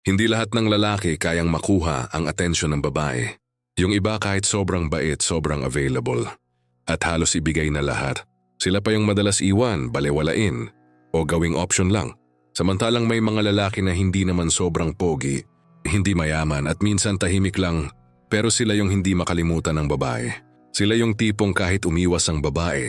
Hindi lahat ng lalaki kayang makuha ang atensyon ng babae. Yung iba kahit sobrang bait, sobrang available. At halos ibigay na lahat. Sila pa yung madalas iwan, balewalain, o gawing option lang. Samantalang may mga lalaki na hindi naman sobrang pogi, hindi mayaman at minsan tahimik lang, pero sila yung hindi makalimutan ng babae. Sila yung tipong kahit umiwas ang babae,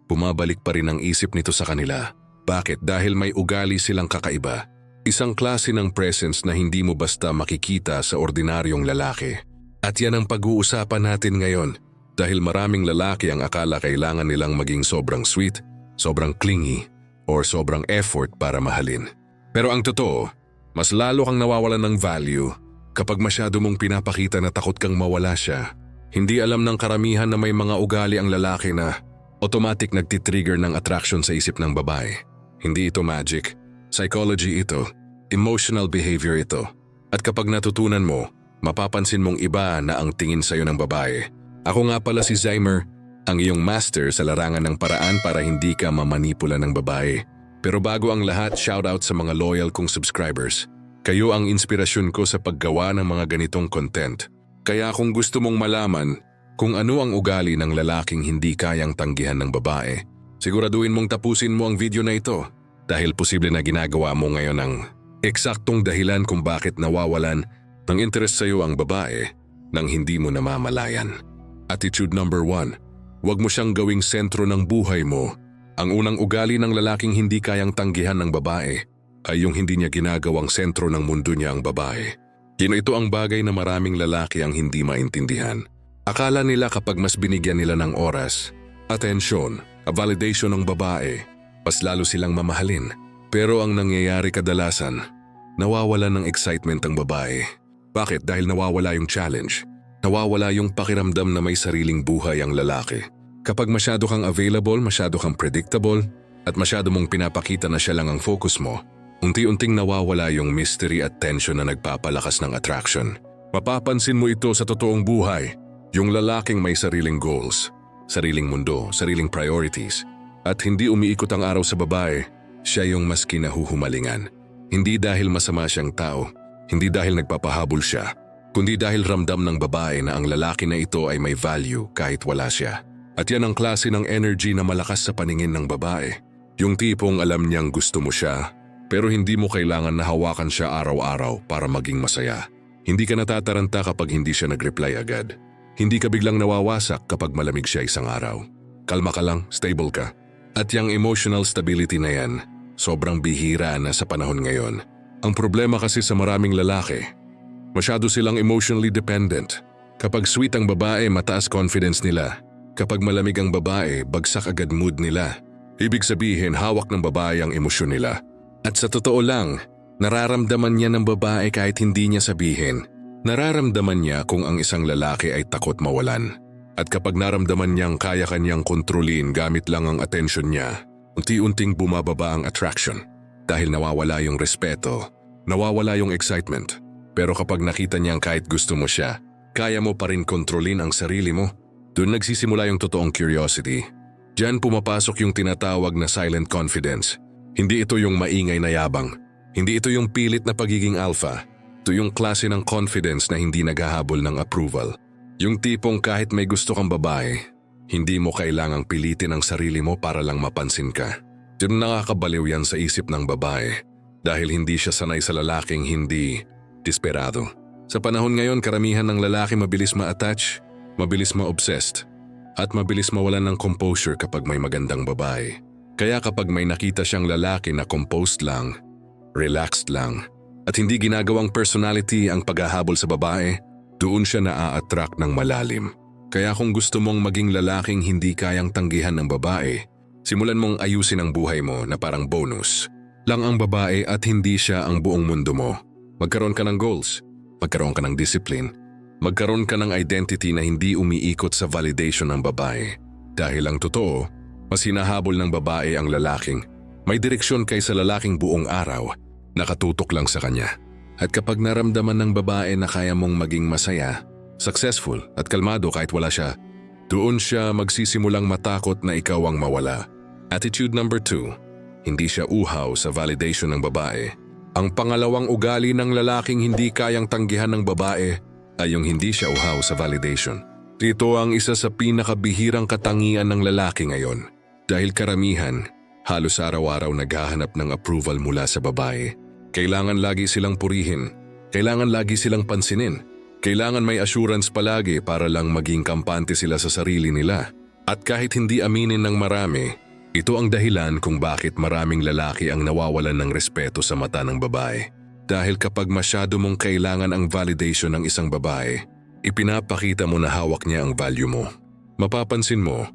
bumabalik pa rin ang isip nito sa kanila. Bakit? Dahil may ugali silang kakaiba. Isang klase ng presence na hindi mo basta makikita sa ordinaryong lalaki. At yan ang pag-uusapan natin ngayon. Dahil maraming lalaki ang akala kailangan nilang maging sobrang sweet, sobrang clingy, or sobrang effort para mahalin. Pero ang totoo, mas lalo kang nawawalan ng value kapag masyado mong pinapakita na takot kang mawala siya. Hindi alam ng karamihan na may mga ugali ang lalaki na automatic nagtitrigger ng attraction sa isip ng babae. Hindi ito magic, psychology ito, emotional behavior ito. At kapag natutunan mo, mapapansin mong iba na ang tingin sa'yo ng babae. Ako nga pala si Zymer, ang iyong master sa larangan ng paraan para hindi ka mamanipula ng babae. Pero bago ang lahat, shoutout sa mga loyal kong subscribers. Kayo ang inspirasyon ko sa paggawa ng mga ganitong content. Kaya kung gusto mong malaman kung ano ang ugali ng lalaking hindi kayang tanggihan ng babae, siguraduhin mong tapusin mo ang video na ito dahil posible na ginagawa mo ngayon ang eksaktong dahilan kung bakit nawawalan ng interes sa iyo ang babae nang hindi mo namamalayan. Attitude number 1. Huwag mo siyang gawing sentro ng buhay mo. Ang unang ugali ng lalaking hindi kayang tanggihan ng babae ay yung hindi niya ginagawang sentro ng mundo niya ang babae. Ito ang bagay na maraming lalaki ang hindi maintindihan. Akala nila kapag mas binigyan nila ng oras, atensyon, validation ng babae, mas lalo silang mamahalin. Pero ang nangyayari kadalasan, nawawala ng excitement ang babae. Bakit? Dahil nawawala yung challenge. Nawawala yung pakiramdam na may sariling buhay ang lalaki. Kapag masyado kang available, masyado kang predictable, at masyado mong pinapakita na siya lang ang focus mo, unti-unting nawawala yung mystery at tension na nagpapalakas ng attraction. Mapapansin mo ito sa totoong buhay. Yung lalaking may sariling goals, sariling mundo, sariling priorities, at hindi umiikot ang araw sa babae, siya yung mas kinahuhumalingan. Hindi dahil masama siyang tao, hindi dahil nagpapahabol siya, kundi dahil ramdam ng babae na ang lalaki na ito ay may value kahit wala siya. At yan ang klase ng energy na malakas sa paningin ng babae. Yung tipong alam niyang gusto mo siya, pero hindi mo kailangan na hawakan siya araw-araw para maging masaya. Hindi ka natataranta kapag hindi siya nag-reply agad. Hindi ka biglang nawawasak kapag malamig siya isang araw. Kalma ka lang, stable ka. At yung emotional stability na yan, sobrang bihira na sa panahon ngayon. Ang problema kasi sa maraming lalaki, masyado silang emotionally dependent. Kapag sweet ang babae, mataas confidence nila. Kapag malamig ang babae, bagsak agad mood nila. Ibig sabihin, hawak ng babae ang emosyon nila. At sa totoo lang, nararamdaman niya ng babae kahit hindi niya sabihin. Nararamdaman niya kung ang isang lalaki ay takot mawalan. At kapag naramdaman niyang kaya kanyang kontrolin gamit lang ang atensyon niya, unti-unting bumababa ang attraction. Dahil nawawala yung respeto, nawawala yung excitement. Pero kapag nakita niyang kahit gusto mo siya, kaya mo pa rin kontrolin ang sarili mo, doon nagsisimula yung totoong curiosity. Diyan pumapasok yung tinatawag na silent confidence. Hindi ito yung maingay na yabang. Hindi ito yung pilit na pagiging alpha. Ito yung klase ng confidence na hindi naghahabol ng approval. Yung tipong kahit may gusto kang babae, hindi mo kailangang pilitin ang sarili mo para lang mapansin ka. Diyan nakakabaliw yan sa isip ng babae dahil hindi siya sanay sa lalaking hindi desperado. Sa panahon ngayon, karamihan ng lalaki mabilis ma-attach, mabilis ma-obsessed, at mabilis mawalan ng composure kapag may magandang babae. Kaya kapag may nakita siyang lalaki na composed lang, relaxed lang, at hindi ginagawang personality ang paghahabol sa babae, doon siya na-a-attract ng malalim. Kaya kung gusto mong maging lalaking hindi kayang tanggihan ng babae, simulan mong ayusin ang buhay mo na parang bonus. Lang ang babae at hindi siya ang buong mundo mo. Magkaroon ka ng goals, magkaroon ka ng discipline, magkaroon ka ng identity na hindi umiikot sa validation ng babae. Dahil ang totoo, mas hinahabol ng babae ang lalaking may direksyon kaysa lalaking buong araw nakatutok lang sa kanya. At kapag naramdaman ng babae na kaya mong maging masaya, successful at kalmado kahit wala siya, doon siya magsisimulang matakot na ikaw ang mawala. Attitude number 2, hindi siya uhaw sa validation ng babae. Ang pangalawang ugali ng lalaking hindi kayang tanggihan ng babae ay yung hindi siya uhaw sa validation. Ito ang isa sa pinakabihirang katangian ng lalaki ngayon dahil karamihan halos araw-araw naghahanap ng approval mula sa babae. Kailangan lagi silang purihin, kailangan lagi silang pansinin, kailangan may assurance palagi para lang maging kampante sila sa sarili nila. At kahit hindi aminin ng marami, ito ang dahilan kung bakit maraming lalaki ang nawawalan ng respeto sa mata ng babae. Dahil kapag masyado mong kailangan ang validation ng isang babae, ipinapakita mo na hawak niya ang value mo. Mapapansin mo,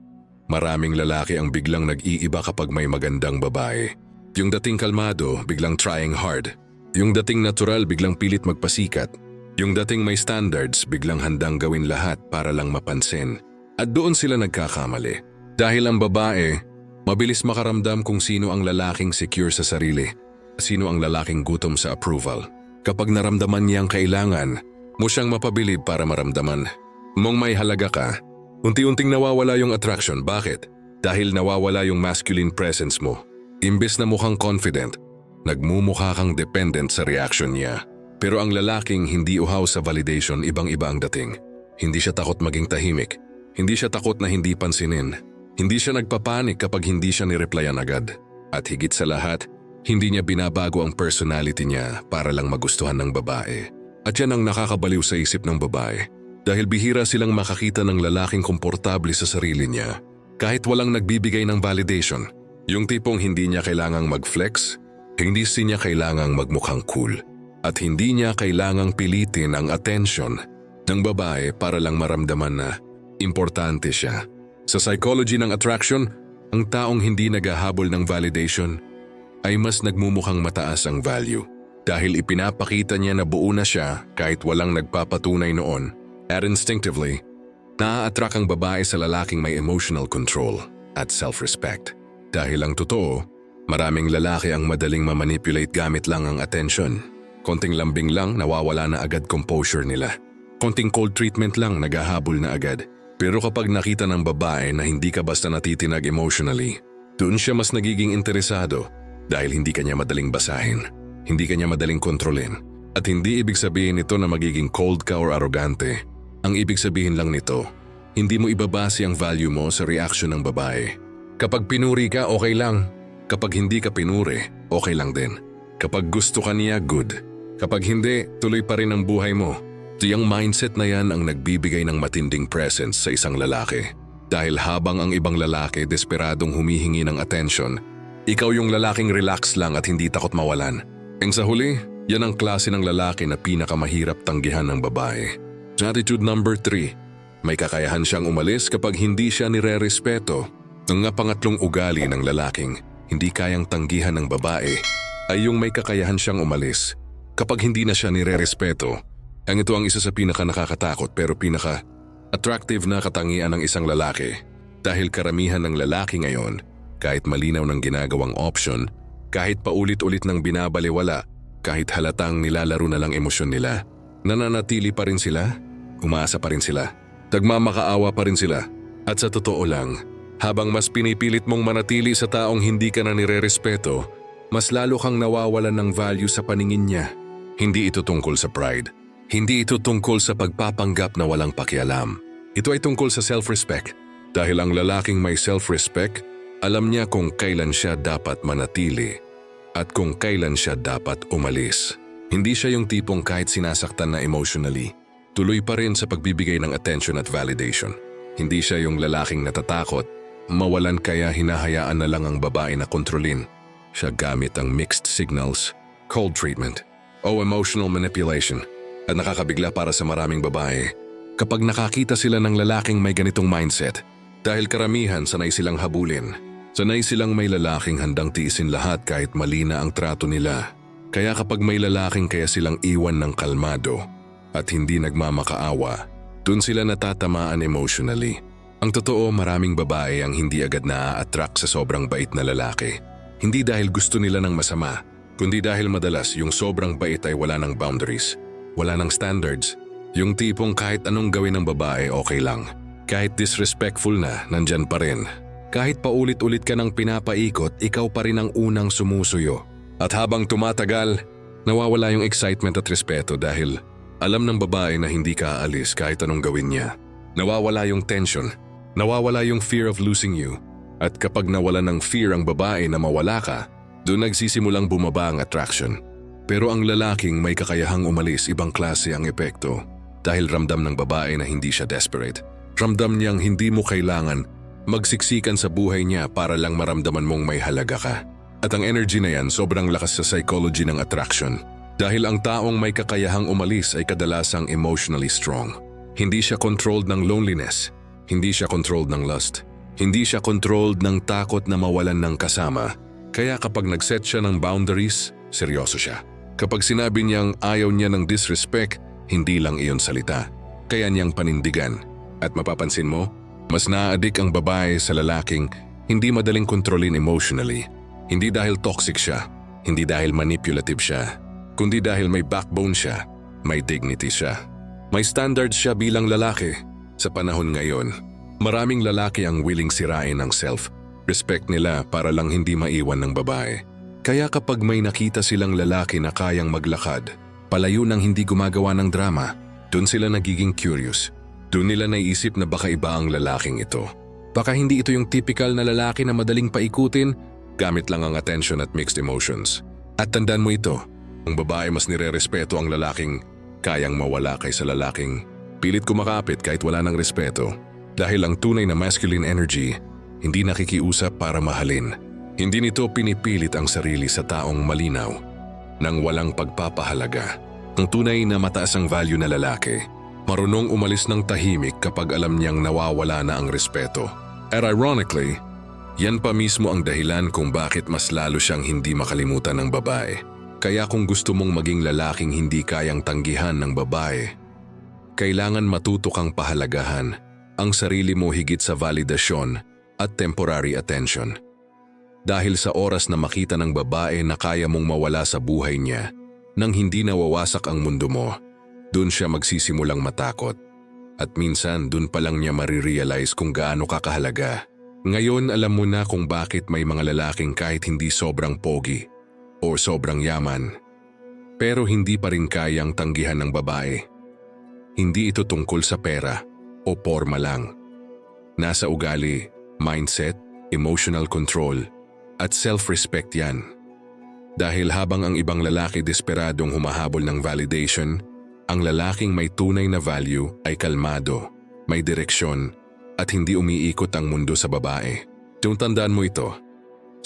maraming lalaki ang biglang nag-iiba kapag may magandang babae. Yung dating kalmado, biglang trying hard. Yung dating natural, biglang pilit magpasikat. Yung dating may standards, biglang handang gawin lahat para lang mapansin. At doon sila nagkakamali. Dahil ang babae, mabilis makaramdam kung sino ang lalaking secure sa sarili, sino ang lalaking gutom sa approval. Kapag naramdaman niyang kailangan mo siyang mapabilib para maramdaman mong may halaga ka, unti-unting nawawala yung attraction. Bakit? Dahil nawawala yung masculine presence mo. Imbes na mukhang confident, nagmumukha kang dependent sa reaction niya. Pero ang lalaking hindi uhaw sa validation, ibang-iba ang dating. Hindi siya takot maging tahimik. Hindi siya takot na hindi pansinin. Hindi siya nagpapanik kapag hindi siya nireplyan agad. At higit sa lahat, hindi niya binabago ang personality niya para lang magustuhan ng babae. At yan ang nakakabaliw sa isip ng babae. Dahil bihira silang makakita ng lalaking komportable sa sarili niya kahit walang nagbibigay ng validation. Yung tipong hindi niya kailangang mag-flex, hindi niya kailangang magmukhang cool, at hindi niya kailangang pilitin ang attention ng babae para lang maramdaman na importante siya. Sa psychology ng attraction, ang taong hindi naghahabol ng validation ay mas nagmumukhang mataas ang value. Dahil ipinapakita niya na buo na siya kahit walang nagpapatunay noon. At instinctively, naa-attract ang babae sa lalaking may emotional control at self-respect. Dahil ang totoo, maraming lalaki ang madaling mamanipulate gamit lang ang attention. Konting lambing lang, nawawala na agad composure nila. Konting cold treatment lang, naghahabol na agad. Pero kapag nakita ng babae na hindi ka basta natitinag emotionally, doon siya mas nagiging interesado dahil hindi kanya madaling basahin. Hindi kanya madaling kontrolin. At hindi ibig sabihin nito na magiging cold ka or arrogante. Ang ibig sabihin lang nito, hindi mo ibabase ang value mo sa reaction ng babae. Kapag pinuri ka, okay lang. Kapag hindi ka pinuri, okay lang din. Kapag gusto ka niya, good. Kapag hindi, tuloy pa rin ang buhay mo. Tiyang mindset na yan ang nagbibigay ng matinding presence sa isang lalaki. Dahil habang ang ibang lalaki desperadong humihingi ng attention, ikaw yung lalaking relax lang at hindi takot mawalan. Ang sa huli, yan ang klase ng lalaki na pinakamahirap tanggihan ng babae. Attitude number 3, may kakayahan siyang umalis kapag hindi siya nire-respeto. Ang pangatlong ugali ng lalaking hindi kayang tanggihan ng babae ay yung may kakayahan siyang umalis kapag hindi na siya nire-respeto. Ang ito ang isa sa pinaka-nakakatakot pero pinaka-attractive na katangian ng isang lalaki. Dahil karamihan ng lalaki ngayon, kahit malinaw ng ginagawang option, kahit paulit-ulit ng binabaliwala, kahit halatang nilalaro na lang emosyon nila, nananatili pa rin sila, umaasa pa rin sila, nagmamakaawa pa rin sila. At sa totoo lang, habang mas pinipilit mong manatili sa taong hindi ka na nire-respeto, mas lalo kang nawawalan ng value sa paningin niya. Hindi ito tungkol sa pride. Hindi ito tungkol sa pagpapanggap na walang pakialam. Ito ay tungkol sa self-respect. Dahil ang lalaking may self-respect, alam niya kung kailan siya dapat manatili at kung kailan siya dapat umalis. Hindi siya yung tipong kahit sinasaktan na emotionally, tuloy pa rin sa pagbibigay ng attention at validation. Hindi siya yung lalaking natatakot, mawalan kaya hinahayaan na lang ang babae na kontrolin. Siya gamit ang mixed signals, cold treatment, o emotional manipulation. At nakakabigla para sa maraming babae kapag nakakita sila ng lalaking may ganitong mindset. Dahil karamihan sanay silang habulin. Sanay silang may lalaking handang tiisin lahat kahit mali na ang trato nila. Kaya kapag may lalaking kaya silang iwan ng kalmado at hindi nagmamakaawa, dun sila natatamaan emotionally. Ang totoo, maraming babae ang hindi agad na-attract sa sobrang bait na lalaki. Hindi dahil gusto nila ng masama, kundi dahil madalas yung sobrang bait ay wala ng boundaries, wala ng standards. Yung tipong kahit anong gawin ng babae okay lang. Kahit disrespectful na, nandyan pa rin. Kahit paulit-ulit ka ng pinapaikot, ikaw pa rin ang unang sumusuyo. At habang tumatagal, Nawawala yung excitement at respeto dahil alam ng babae na hindi ka aalis kahit anong gawin niya. Nawawala yung tension, nawawala yung fear of losing you. At kapag nawala ng fear ang babae na mawala ka, doon nagsisimulang bumaba ang attraction. Pero ang lalaking may kakayahang umalis, ibang klase ang epekto. Dahil ramdam ng babae na hindi siya desperate. Ramdam niyang hindi mo kailangan magsiksikan sa buhay niya para lang maramdaman mong may halaga ka. At ang energy na yan sobrang lakas sa psychology ng attraction. Dahil ang taong may kakayahang umalis ay kadalasang emotionally strong. Hindi siya controlled ng loneliness. Hindi siya controlled ng lust. Hindi siya controlled ng takot na mawalan ng kasama. Kaya kapag nag-set siya ng boundaries, seryoso siya. Kapag sinabi niyang ayaw niya ng disrespect, hindi lang iyon salita. Kaya niyang panindigan. At mapapansin mo, mas naa-addict ang babae sa lalaking hindi madaling kontrolin emotionally. Hindi dahil toxic siya, hindi dahil manipulative siya, kundi dahil may backbone siya, may dignity siya. May standards siya bilang lalaki. Sa panahon ngayon, maraming lalaki ang willing sirain ang self-respect nila para lang hindi maiwan ng babae. Kaya kapag may nakita silang lalaki na kayang maglakad, palayo ng hindi gumagawa ng drama, doon sila nagiging curious. Doon nila naiisip na baka iba ang lalaking ito. Baka hindi ito yung typical na lalaki na madaling paikutin, gamit lang ang attention at mixed emotions. At tandaan mo ito, ang babae mas nire-respeto ang lalaking kayang mawala kaysa lalaking pilit kumakapit kahit wala ng respeto. Dahil ang tunay na masculine energy, hindi nakikiusap para mahalin. Hindi nito pinipilit ang sarili sa taong malinaw, nang walang pagpapahalaga. Ang tunay na mataas ang value na lalaki, marunong umalis ng tahimik kapag alam niyang nawawala na ang respeto. At ironically, yan pa mismo ang dahilan kung bakit mas lalo siyang hindi makalimutan ng babae. Kaya kung gusto mong maging lalaking hindi kayang tanggihan ng babae, kailangan matuto kang pahalagahan ang sarili mo higit sa validasyon at temporary attention. Dahil sa oras na makita ng babae na kaya mong mawala sa buhay niya nang hindi nawawasak ang mundo mo, dun siya magsisimulang matakot. At minsan dun pa lang niya marirealize kung gaano ka kahalaga. Ngayon alam mo na kung bakit may mga lalaking kahit hindi sobrang pogi o sobrang yaman, pero hindi pa rin kayang tanggihan ng babae. Hindi ito tungkol sa pera o porma lang. Nasa ugali, mindset, emotional control, at self-respect yan. Dahil habang ang ibang lalaki desperadong humahabol ng validation, ang lalaking may tunay na value ay kalmado, may direksyon, at hindi umiikot ang mundo sa babae. Tandaan mo ito.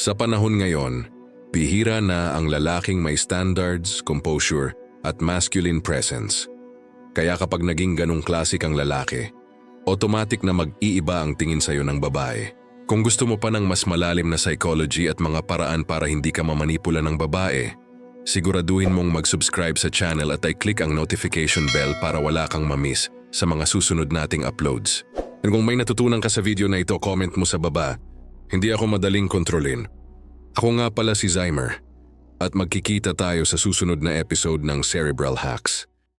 Sa panahon ngayon, bihira na ang lalaking may standards, composure, at masculine presence. Kaya kapag naging ganong klasik ang lalaki, automatic na mag-iiba ang tingin sa'yo ng babae. Kung gusto mo pa ng mas malalim na psychology at mga paraan para hindi ka mamanipula ng babae, siguraduhin mong mag-subscribe sa channel at i-click ang notification bell para wala kang mamiss sa mga susunod nating uploads. At kung may natutunan ka sa video na ito, comment mo sa baba. Hindi ako madaling kontrolin. Ako nga pala si Zymer at magkikita tayo sa susunod na episode ng Cerebral Hacks.